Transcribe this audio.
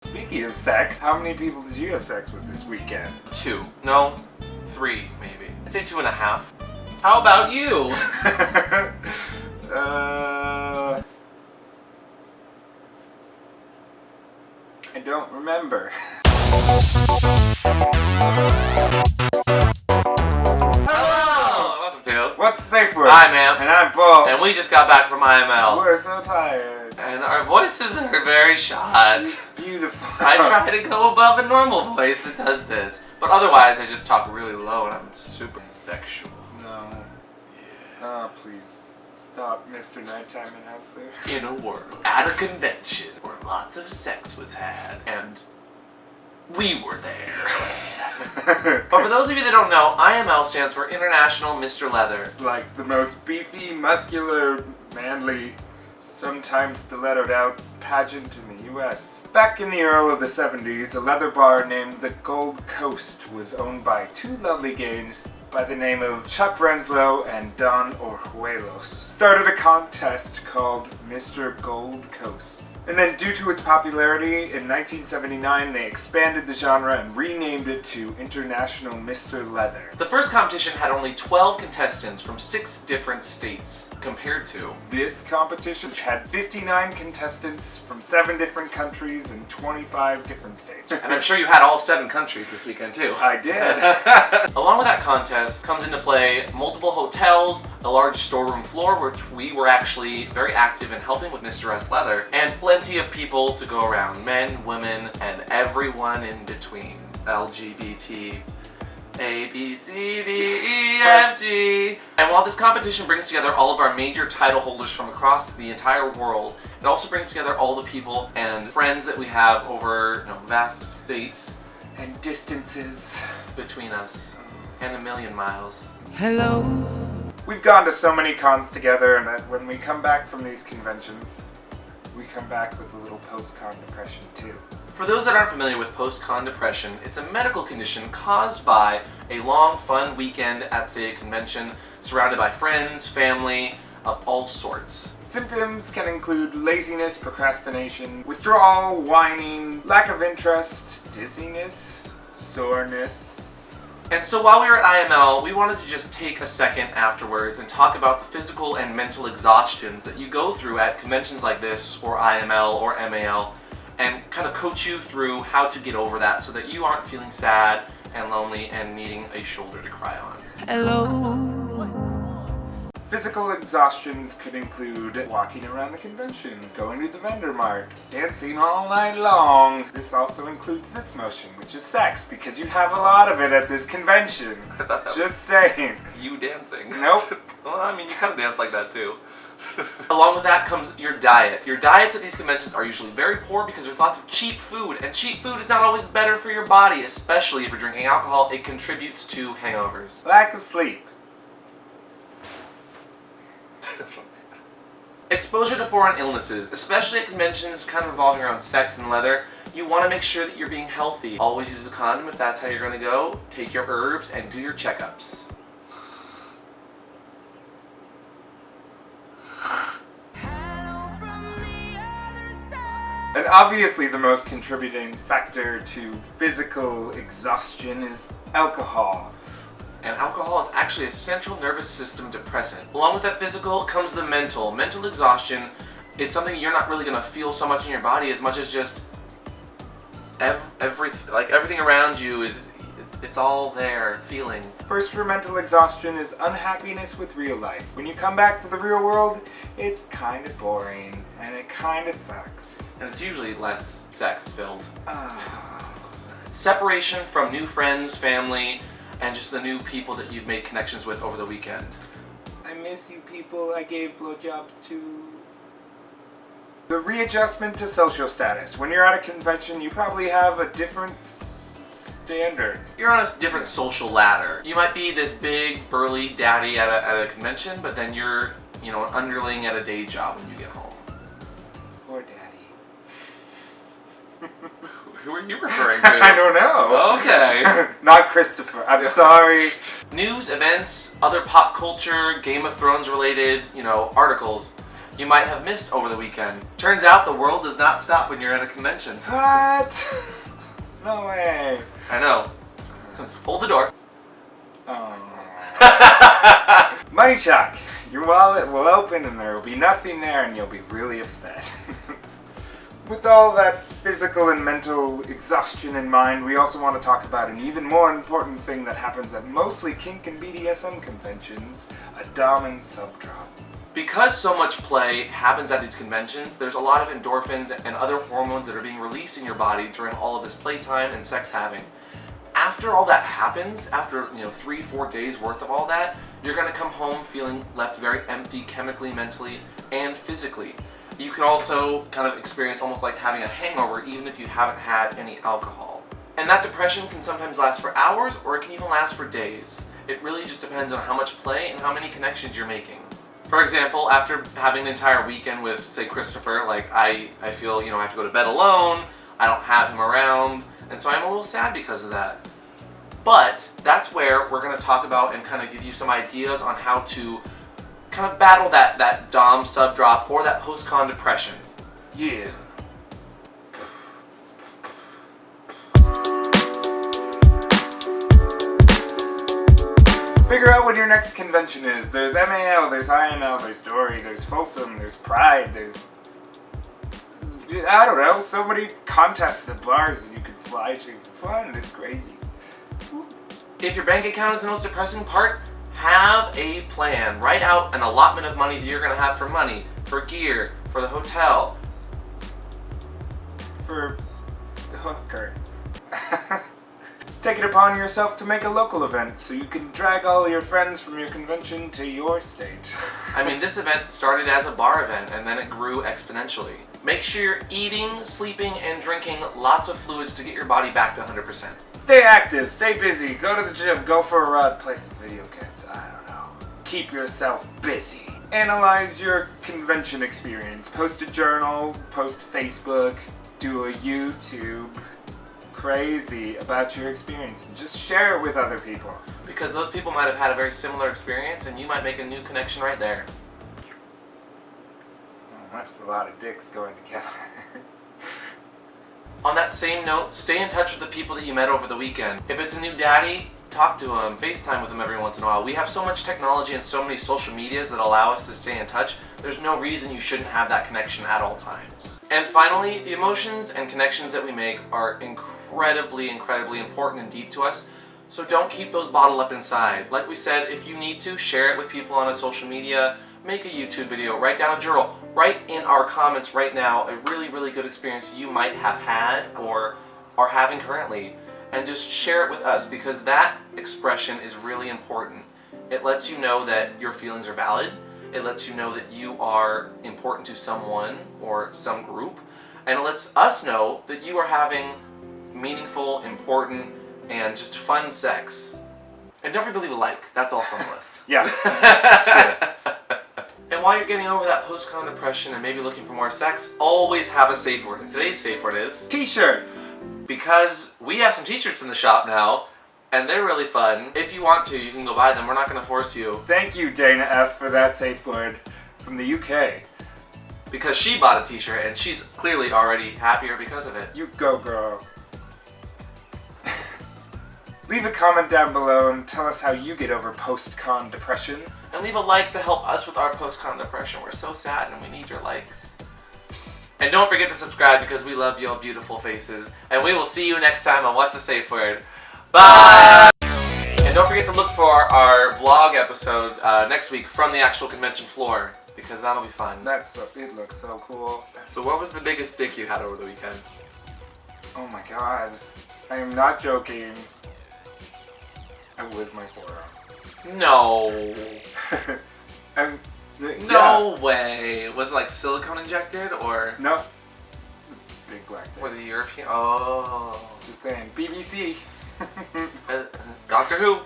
Speaking of sex, how many people did you have sex with this weekend? 2. No, 3 maybe. I'd say 2.5. How about you? I don't remember. Hello! Welcome to What's Safeword? I'm Am. And I'm Paul. And we just got back from IML. We're so tired. And our voices are very shot. It's beautiful. I try to go above a normal voice that does this. But otherwise, I just talk really low and I'm super sexual. No. Oh, please. Stop, Mr. Nighttime Announcer. In a world at a convention where lots of sex was had, and we were there. But for those of you that don't know, IML stands for International Mr. Leather. Like the most beefy, muscular, manly, sometimes stilettoed out pageant in the US. Back in the early of the 70s, a leather bar named the Gold Coast was owned by two lovely gays by the name of Chuck Renslow and Don Orjuelos. Started a contest called Mr. Gold Coast. And then due to its popularity, in 1979 they expanded the genre and renamed it to International Mr. Leather. The first competition had only 12 contestants from 6 different states, compared to This competition had 59 contestants from 7 different countries and 25 different states. and I'm sure you had all 7 countries this weekend too. I did. Along with that contest comes into play multiple hotels, a large storeroom floor where we were actually very active in helping with Mr. S. Leather, and plenty of people to go around, men, women, and everyone in between. LGBT, A, B, C, D, E, F, G. And while this competition brings together all of our major title holders from across the entire world, it also brings together all the people and friends that we have over vast states And distances. between us and a million miles. Hello. We've gone to so many cons together, and that when we come back from these conventions, we come back with a little PostCon Depression too. For those that aren't familiar with PostCon Depression, it's a medical condition caused by a long, fun weekend at, say, a convention, surrounded by friends, family, of all sorts. Symptoms can include laziness, procrastination, withdrawal, whining, lack of interest, dizziness, soreness. And so while we were at IML, we wanted to just take a second afterwards and talk about the physical and mental exhaustions that you go through at conventions like this, or IML, or MAL, and kind of coach you through how to get over that so that you aren't feeling sad and lonely and needing a shoulder to cry on. Hello. Physical exhaustions could include walking around the convention, going to the vendor mart, dancing all night long. This also includes this motion, which is sex, because you have a lot of it at this convention. Just saying. You dancing. Nope. Well, I mean, you kind of dance like that too. Along with that comes your diet. Your diets at these conventions are usually very poor because there's lots of cheap food, and cheap food is not always better for your body, especially if you're drinking alcohol. It contributes to hangovers. Lack of sleep. Exposure to foreign illnesses, especially at conventions kind of revolving around sex and leather, you want to make sure that you're being healthy. Always use a condom if that's how you're going to go. Take your herbs and do your checkups. And obviously the most contributing factor to physical exhaustion is alcohol. And alcohol is actually a central nervous system depressant. Along with that physical comes the mental. Mental exhaustion is something you're not really going to feel so much in your body as much as just everything around you it's all there, feelings. First for mental exhaustion is unhappiness with real life. When you come back to the real world, it's kind of boring and it kind of sucks. And it's usually less sex-filled. Ah. Separation from new friends, family, and just the new people that you've made connections with over the weekend. I miss you people I gave blowjobs to. The readjustment to social status. When you're at a convention, you probably have a different standard. You're on a different social ladder. You might be this big, burly daddy at a convention, but then you're, an underling at a day job when you get home. Poor daddy. Who are you referring to? I don't know. Okay. Not Christopher. I'm sorry. News, events, other pop culture, Game of Thrones related, articles. you might have missed over the weekend. Turns out the world does not stop when you're at a convention. What? No way. I know. Hold the door. Oh. Money shock. Your wallet will open and there will be nothing there and you'll be really upset. With all that physical and mental exhaustion in mind, we also want to talk about an even more important thing that happens at mostly kink and BDSM conventions, a dom and sub drop. Because so much play happens at these conventions, there's a lot of endorphins and other hormones that are being released in your body during all of this playtime and sex having. After all that happens, after 3-4 days worth of all that, you're going to come home feeling left very empty chemically, mentally, and physically. You can also kind of experience almost like having a hangover even if you haven't had any alcohol. And that depression can sometimes last for hours or it can even last for days. It really just depends on how much play and how many connections you're making. For example, after having an entire weekend with, say, Christopher, like I feel, I have to go to bed alone, I don't have him around, and so I'm a little sad because of that. But that's where we're going to talk about and kind of give you some ideas on how to kind of battle that dom sub drop or that PostCon depression. Yeah. Figure out when your next convention is. There's MAL, there's INL, there's Dory, there's Folsom, there's Pride, there's... I don't know, so many contests at bars that you could fly to for fun. It's crazy. If your bank account is the most depressing part, have a plan. Write out an allotment of money that you're going to have for money, for gear, for the hotel. For the hooker. Take it upon yourself to make a local event so you can drag all your friends from your convention to your state. I mean, this event started as a bar event and then it grew exponentially. Make sure you're eating, sleeping, and drinking lots of fluids to get your body back to 100%. Stay active, stay busy, go to the gym, go for a run, play some video games, I don't know. Keep yourself busy. Analyze your convention experience. Post a journal, post Facebook, do a YouTube. Crazy about your experience and just share it with other people. Because those people might have had a very similar experience and you might make a new connection right there. Oh, that's a lot of dicks going together. On that same note, stay in touch with the people that you met over the weekend. If it's a new daddy, talk to him, FaceTime with him every once in a while. We have so much technology and so many social medias that allow us to stay in touch. There's no reason you shouldn't have that connection at all times. And finally, the emotions and connections that we make are incredibly important and deep to us. So don't keep those bottled up inside. Like we said, if you need to, share it with people on a social media, make a YouTube video, write down a journal, write in our comments right now a really good experience you might have had or are having currently, and just share it with us because that expression is really important. It lets you know that your feelings are valid, it lets you know that you are important to someone or some group, and it lets us know that you are having meaningful, important, and just fun sex. And don't forget to leave a like, that's also on the list. Yeah, that's true. And while you're getting over that post-con depression and maybe looking for more sex, always have a safe word. And today's safe word is... T-shirt! Because we have some t-shirts in the shop now, and they're really fun. If you want to, you can go buy them. We're not going to force you. Thank you, Dana F, for that safe word from the UK. Because she bought a t-shirt, and she's clearly already happier because of it. You go, girl. Leave a comment down below and tell us how you get over post-con depression. And leave a like to help us with our post-con depression. We're so sad and we need your likes. And don't forget to subscribe because we love your beautiful faces. And we will see you next time on What's a Safe Word. Bye! And don't forget to look for our vlog episode next week from the actual convention floor because that'll be fun. It looks so cool. So what was the biggest dick you had over the weekend? Oh my god. I am not joking. I was my forearm. No. Yeah. No way. Was it like silicone injected or? No. Big black dick. Was it European? Oh. Just saying. BBC. Doctor Who.